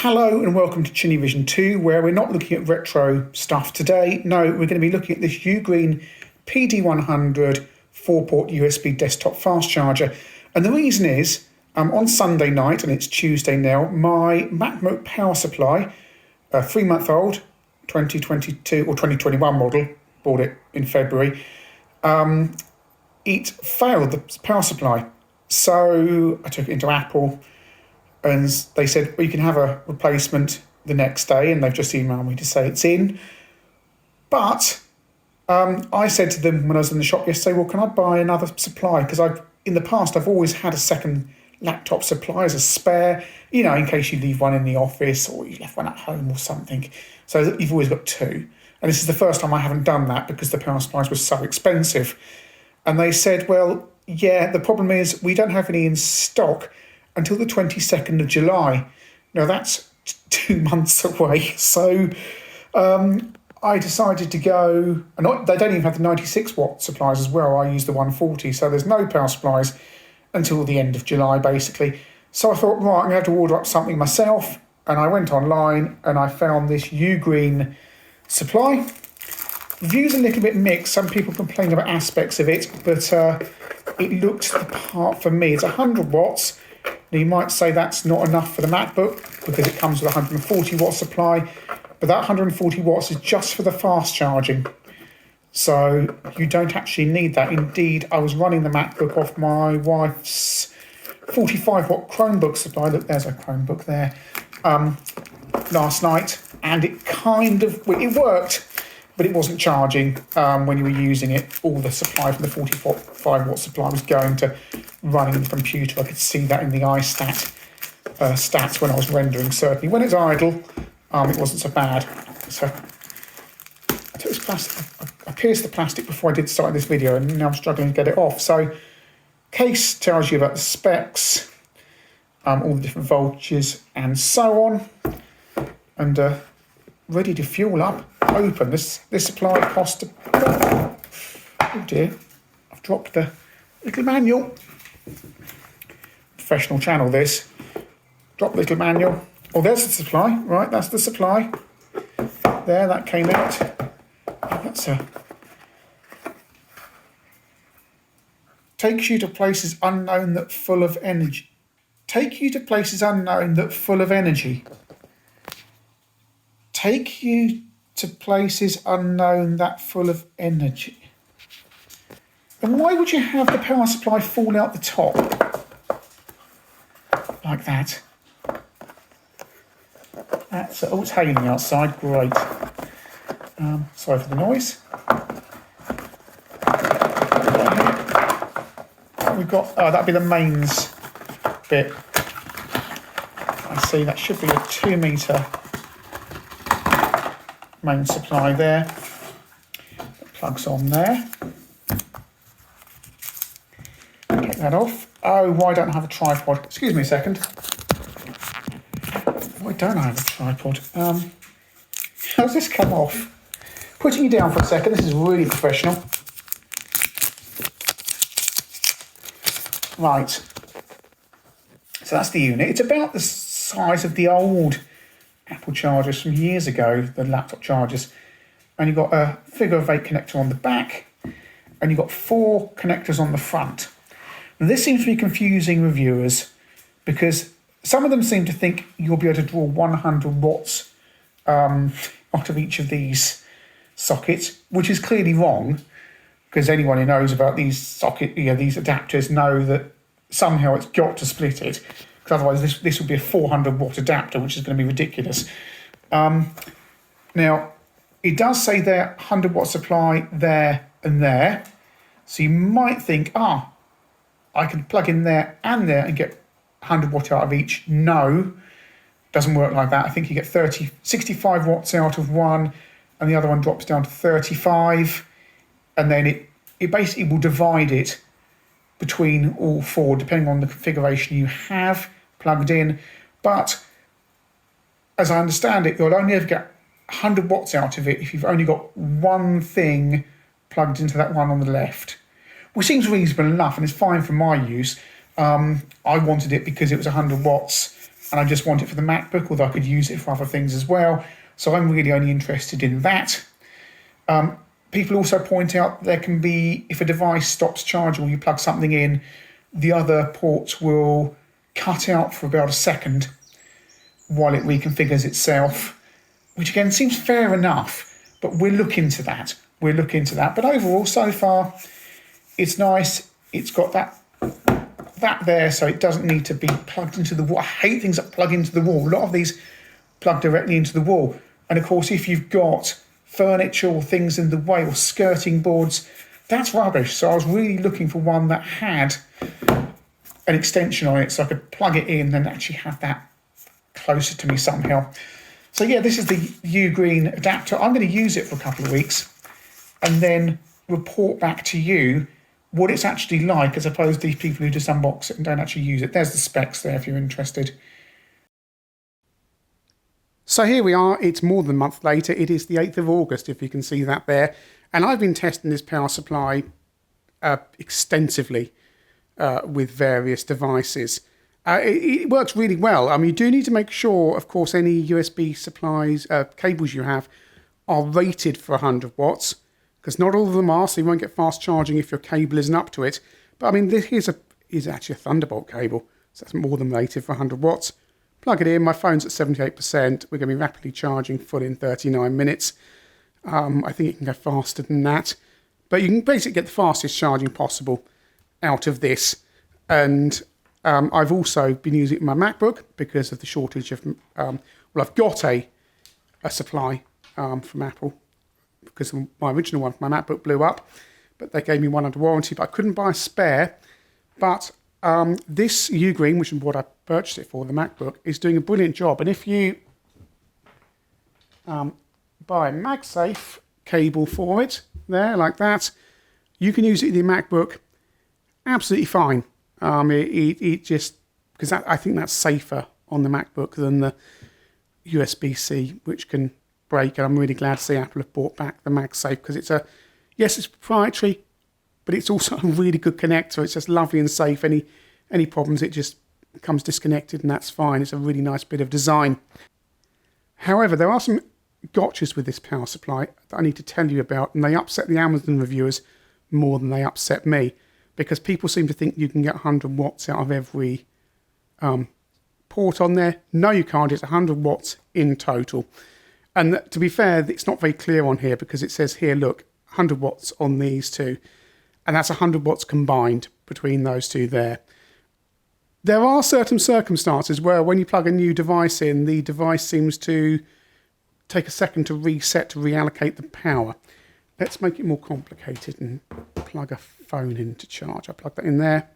Hello and welcome to Chinny Vision 2, where we're not looking at retro stuff today. No, we're going to be looking at this UGreen PD100 4-port USB desktop fast charger. And the reason is, on Sunday night, and it's Tuesday now, my MacBook power supply, a 3-month-old 2022 or 2021 model, bought it in February, it failed the power supply. So I took it into Apple, and they said, well, you can have a replacement the next day, and they've just emailed me to say it's in. But I said to them when I was in the shop yesterday, well, can I buy another supply? Because in the past, I've always had a second laptop supply as a spare, you know, in case you leave one in the office or you left one at home or something. So you've always got two. And this is the first time I haven't done that because the power supplies were so expensive. And they said, well, yeah, the problem is we don't have any in stock until the 22nd of July. Now, that's 2 months away. So I decided to go, and they don't even have the 96-watt supplies as well. I use the 140, so there's no power supplies until the end of July, basically. So I thought, right, I'm going to have to order up something myself. And I went online and I found this UGreen supply. Review's a little bit mixed. Some people complain about aspects of it, but it looked the part for me. It's 100 watts. Now, you might say that's not enough for the MacBook because it comes with a 140 watt supply, but that 140 watts is just for the fast charging. So you don't actually need that. Indeed, I was running the MacBook off my wife's 45 watt Chromebook supply. Look, there's a Chromebook there. Last night, and it worked, but it wasn't charging when you were using it. All the supply from the 45 watt supply was going to running the computer. I could see that in the iStat stats when I was rendering, certainly. When it's idle, it wasn't so bad. So I took this plastic, I pierced the plastic before I did start this video, and now I'm struggling to get it off. So case tells you about the specs, all the different voltages and so on, and ready to fuel up. Open. This supply cost, oh dear, I've dropped the little manual. Professional channel this. Drop the little manual. Oh, there's the supply. Right, that's the supply. There, that came out. That's takes you to places unknown that full of energy. Take you to places unknown that full of energy. Take you to places unknown that full of energy. And why would you have the power supply fall out the top? Like that. That's, oh, it's hailing outside, great. Sorry for the noise. We've got, oh, that'd be the mains bit. I see, that should be a 2 metre main supply there. It plugs on there. Take that off. Oh, why don't I have a tripod? Excuse me a second. Why don't I have a tripod? How's this come off? Putting you down for a second. This is really professional. Right. So that's the unit. It's about the size of the old Apple chargers from years ago, the laptop chargers. And you've got a figure of 8 connector on the back, and you've got 4 connectors on the front. Now, this seems to be confusing reviewers because some of them seem to think you'll be able to draw 100 watts out of each of these sockets, which is clearly wrong, because anyone who knows about these these adapters know that somehow it's got to split it, because otherwise this would be a 400 watt adapter, which is going to be ridiculous. Now, it does say there 100 watt supply there and there, so you might think, I can plug in there and get 100 watt out of each. No, doesn't work like that. I think you get 65 watts out of one, and the other one drops down to 35, and then it basically will divide it between all 4, depending on the configuration you have plugged in. But as I understand it, you'll only ever get 100 watts out of it if you've only got one thing plugged into that one on the left, which seems reasonable enough and is fine for my use. I wanted it because it was 100 watts and I just want it for the MacBook, although I could use it for other things as well. So I'm really only interested in that. People also point out there can be, if a device stops charging or you plug something in, the other ports will cut out for about a second while it reconfigures itself, which again seems fair enough, but we'll look into that. But overall, so far, it's nice. It's got that there, so it doesn't need to be plugged into the wall. I hate things that plug into the wall. A lot of these plug directly into the wall. And of course, if you've got furniture or things in the way or skirting boards, that's rubbish. So I was really looking for one that had an extension on it so I could plug it in and actually have that closer to me somehow. So yeah, this is the UGreen adapter. I'm going to use it for a couple of weeks and then report back to you what it's actually like, as opposed to these people who just unbox it and don't actually use it. There's the specs there if you're interested. So here we are, it's more than a month later. It is the 8th of August, if you can see that there. And I've been testing this power supply extensively with various devices. It works really well. I mean, you do need to make sure, of course, any USB supplies, cables you have are rated for 100 watts, because not all of them are, so you won't get fast charging if your cable isn't up to it. But I mean, this is actually a Thunderbolt cable, so that's more than rated for 100 watts. Plug it in, my phone's at 78%. We're going to be rapidly charging full in 39 minutes. I think it can go faster than that. But you can basically get the fastest charging possible out of this. And I've also been using it in my MacBook because of the shortage of... well, I've got a supply from Apple because my original one, my MacBook, blew up. But they gave me one under warranty, but I couldn't buy a spare. But this UGreen, which is what I purchased it for, the MacBook, is doing a brilliant job. And if you buy a MagSafe cable for it, there, like that, you can use it in your MacBook absolutely fine. It just, because I think that's safer on the MacBook than the USB-C, which can break. And I'm really glad to see Apple have brought back the MagSafe, because yes, it's proprietary, but it's also a really good connector. It's just lovely and safe. Any problems, it just comes disconnected and that's fine. It's a really nice bit of design. However, there are some gotchas with this power supply that I need to tell you about, and they upset the Amazon reviewers more than they upset me, because people seem to think you can get 100 watts out of every port on there. No, you can't. It's 100 watts in total. And to be fair, it's not very clear on here, because it says here, look, 100 watts on these two. And that's 100 watts combined between those two there. There are certain circumstances where when you plug a new device in, the device seems to take a second to reset, to reallocate the power. Let's make it more complicated and plug a phone in to charge. I plug that in there.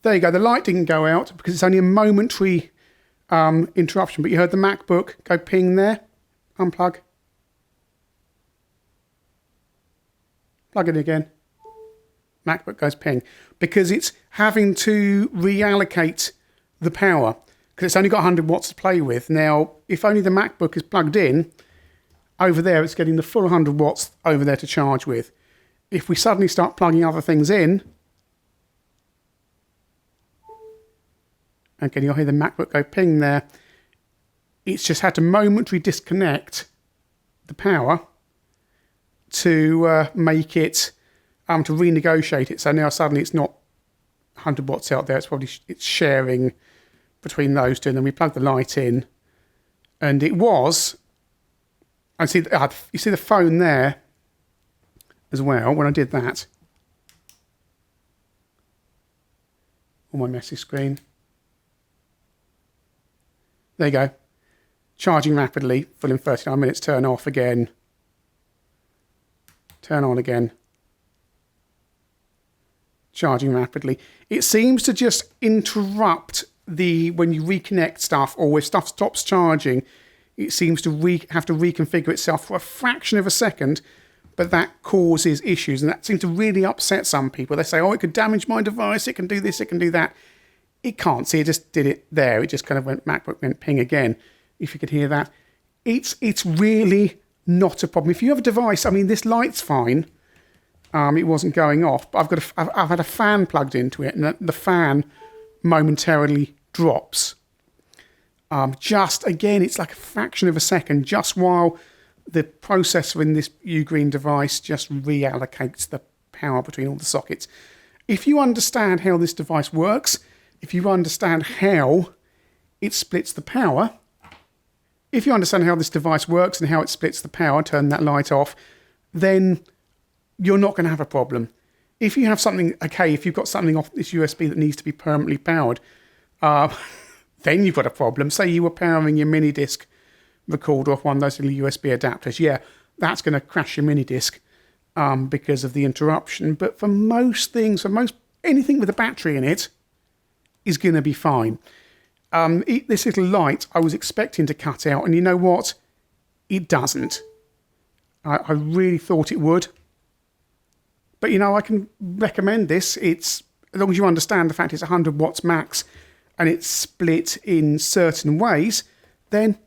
There you go. The light didn't go out because it's only a momentary interruption, but you heard the MacBook go ping there. Unplug. Plug it again. MacBook goes ping, because it's having to reallocate the power, because it's only got 100 watts to play with. Now, if only the MacBook is plugged in, over there it's getting the full 100 watts over there to charge with. If we suddenly start plugging other things in, again, you'll hear the MacBook go ping there. It's just had to momentarily disconnect the power to make it, to renegotiate it. So now suddenly it's not 100 watts out there. It's sharing between those two. And then we plug the light in, and it was. And see, you see the phone there as well. When I did that on my messy screen. There you go. Charging rapidly, full in 39 minutes, turn off again. Turn on again. Charging rapidly. It seems to just interrupt when you reconnect stuff, or if stuff stops charging, it seems to have to reconfigure itself for a fraction of a second, but that causes issues, and that seems to really upset some people. They say, oh, it could damage my device, it can do this, it can do that. It can't. See, it just did it there. It just kind of MacBook went ping again, if you could hear that. It's really not a problem. If you have a device, I mean, this light's fine, it wasn't going off. But I've had a fan plugged into it, and the fan momentarily drops. Just again, it's like a fraction of a second, just while the processor in this UGreen device just reallocates the power between all the sockets. If you understand how this device works, if you understand how it splits the power, if you understand how this device works and how it splits the power, turn that light off, then you're not going to have a problem. If you have something, okay, if you've got something off this USB that needs to be permanently powered, then you've got a problem. Say you were powering your mini disc recorder off one of those little USB adapters. Yeah, that's going to crash your mini disc because of the interruption. But for most things, anything with a battery in it is going to be fine. This little light I was expecting to cut out, and you know what? It doesn't. I really thought it would. But, you know, I can recommend this. It's, as long as you understand the fact it's 100 watts max and it's split in certain ways, then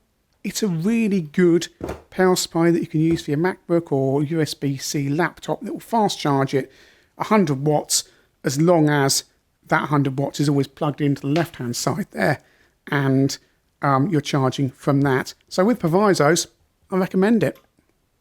it's a really good power supply that you can use for your MacBook or USB-C laptop that will fast charge it 100 watts, as long as that 100 watts is always plugged into the left-hand side there, and you're charging from that. So with provisos, I recommend it.